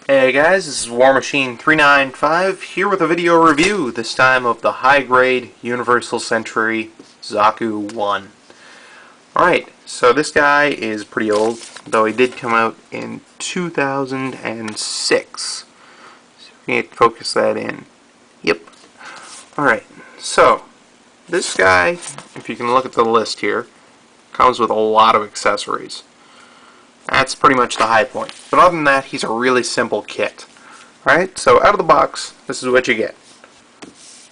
Hey guys, this is War Machine 395 here with a video review, this time of the high-grade Universal Century Zaku I. Alright, so this guy is pretty old, though he did come out in 2006. So we need to focus that in. Yep. Alright, so this guy, if you can look at the list here, comes with a lot of accessories. That's pretty much the high point. But other than that, he's a really simple kit. Alright, so out of the box, this is what you get.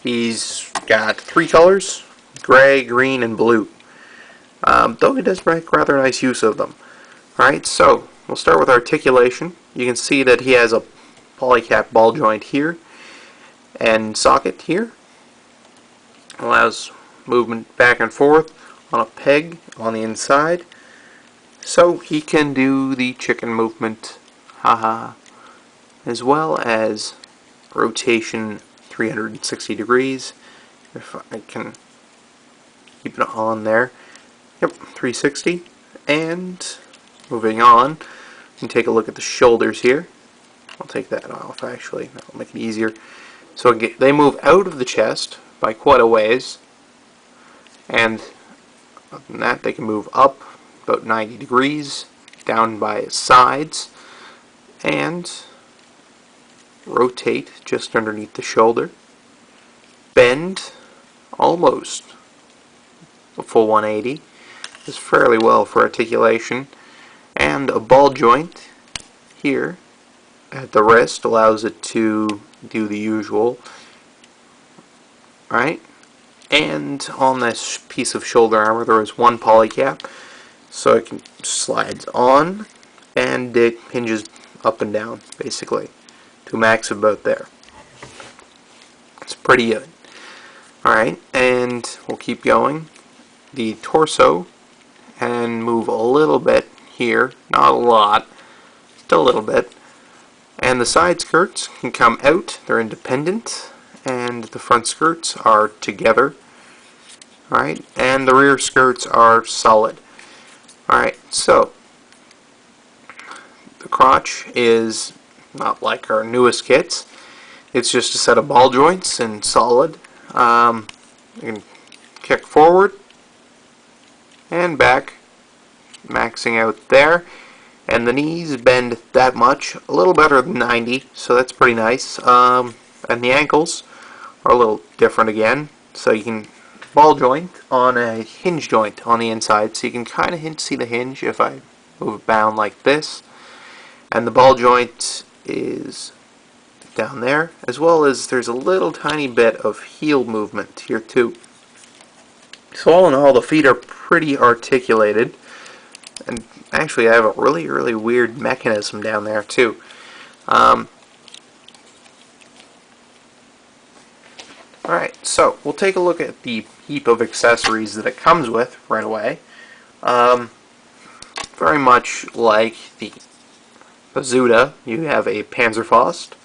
He's got 3 colors, gray, green, and blue. Though he does make rather nice use of them. Alright, so we'll start with articulation. You can see that he has a polycap ball joint here and socket here. Allows movement back and forth on a peg on the inside. So he can do the chicken movement, as well as rotation 360 degrees. If I can keep it on there. Yep, 360. And moving on, you can take a look at the shoulders here. I'll take that off actually, that'll make it easier. So they move out of the chest by quite a ways. And other than that, they can move up about 90 degrees, down by its sides, and rotate just underneath the shoulder, bend almost a full 180, is fairly well for articulation, and a ball joint here at the wrist allows it to do the usual, right? And on this piece of shoulder armor there is one polycap, so it slides on and it hinges up and down basically to max about there. It's pretty good. Alright, and we'll keep going. The torso and move a little bit here, not a lot, just a little bit. And the side skirts can come out, they're independent, and the front skirts are together. Alright, and the rear skirts are solid. Alright, so the crotch is not like our newest kits. It's just a set of ball joints and solid. You can kick forward and back, maxing out there. And the knees bend that much, a little better than 90, so that's pretty nice. And the ankles are a little different again, so you can ball joint on a hinge joint on the inside, so you can kind of see the hinge if I move it down like this. And the ball joint is down there, as well as there's a little tiny bit of heel movement here too. So all in all, the feet are pretty articulated, and actually I have a really weird mechanism down there too. Alright, so we'll take a look at the heap of accessories that it comes with right away. Very much like the Bazooka, you have a Panzerfaust,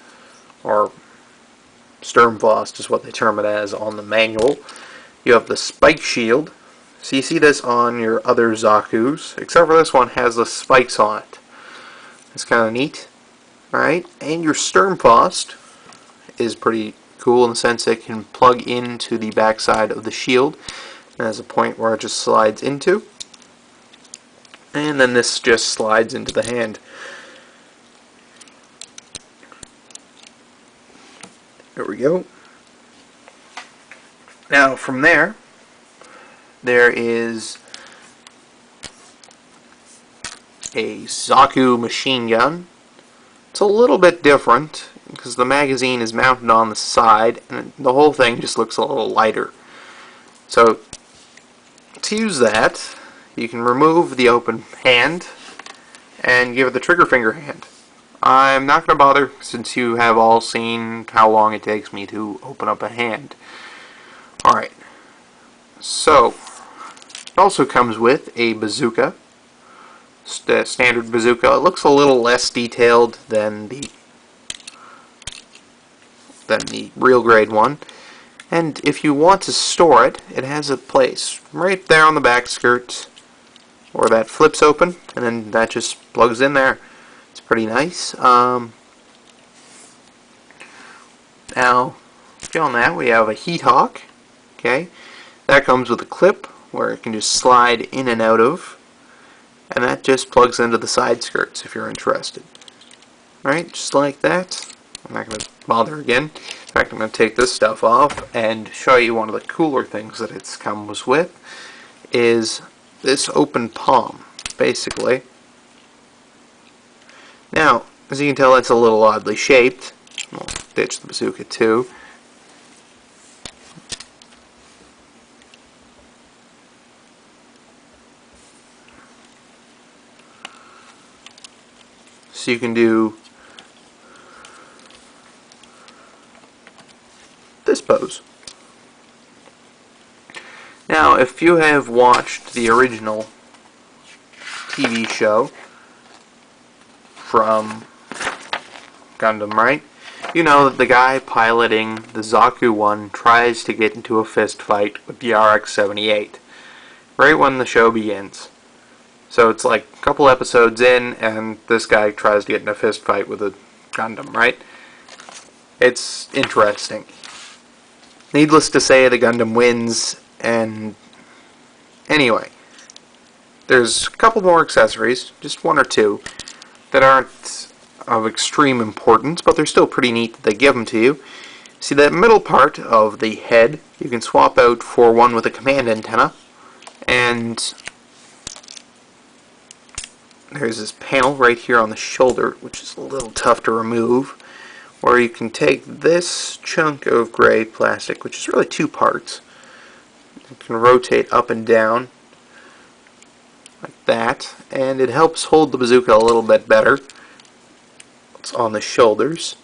or Sturmfaust is what they term it as on the manual. You have the spike shield. So you see this on your other Zakus, except for this one has the spikes on it. It's kind of neat. Alright, and your Sturmfaust is pretty cool in the sense it can plug into the backside of the shield. It has a point where it just slides into, and then this just slides into the hand. There we go. Now from there is a Zaku machine gun. It's a little bit different because the magazine is mounted on the side and the whole thing just looks a little lighter. So to use that, you can remove the open hand and give it the trigger finger hand. I'm not going to bother since you have all seen how long it takes me to open up a hand. Alright, so it also comes with a bazooka, standard bazooka. It looks a little less detailed than the real grade one, and if you want to store it, it has a place right there on the back skirt, or that flips open and then that just plugs in there. It's pretty nice. Now, beyond that, we have a heat hawk. Okay, that comes with a clip where it can just slide in and out of, and that just plugs into the side skirts if you're interested. Alright, just like that. I'm not going to bother again. In fact, I'm going to take this stuff off and show you one of the cooler things that it comes with is this open palm, basically. Now, as you can tell, it's a little oddly shaped. We'll ditch the bazooka too. So you can do this pose. Now, if you have watched the original TV show from Gundam, right? You know that the guy piloting the Zaku I tries to get into a fist fight with the RX-78 right when the show begins. So it's like a couple episodes in, and this guy tries to get in a fist fight with a Gundam, right? It's interesting. Needless to say, the Gundam wins, and anyway, there's a couple more accessories, just one or two, that aren't of extreme importance, but they're still pretty neat that they give them to you. See that middle part of the head, you can swap out for one with a command antenna, and there's this panel right here on the shoulder, which is a little tough to remove, where you can take this chunk of gray plastic, which is really two parts. You can rotate up and down like that, and it helps hold the bazooka a little bit better. It's on the shoulders.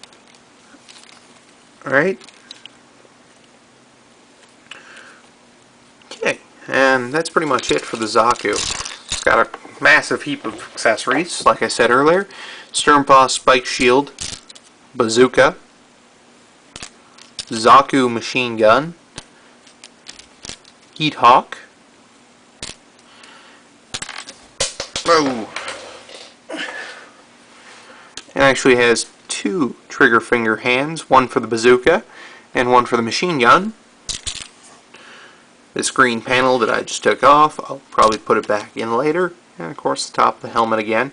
Alright. Okay, and that's pretty much it for the Zaku. It's got a massive heap of accessories, like I said earlier. Sternpaw spike shield, bazooka, Zaku machine gun, heat hawk. Oh. It actually has two trigger finger hands, one for the bazooka and one for the machine gun. This green panel that I just took off, I'll probably put it back in later. And of course the top of the helmet again.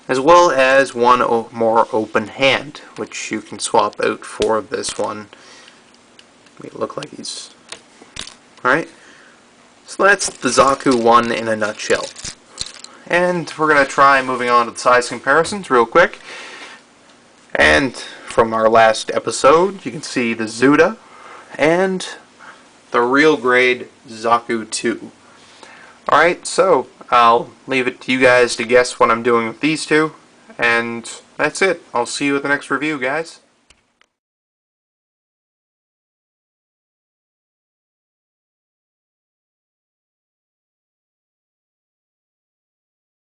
As well as one more open hand, which you can swap out for this one. Make it look like he's... Alright. So that's the Zaku I in a nutshell. And we're going to try moving on to the size comparisons real quick. And from our last episode, you can see the Zuda and the real grade Zaku II. Alright, so I'll leave it to you guys to guess what I'm doing with these two. And that's it. I'll see you at the next review, guys.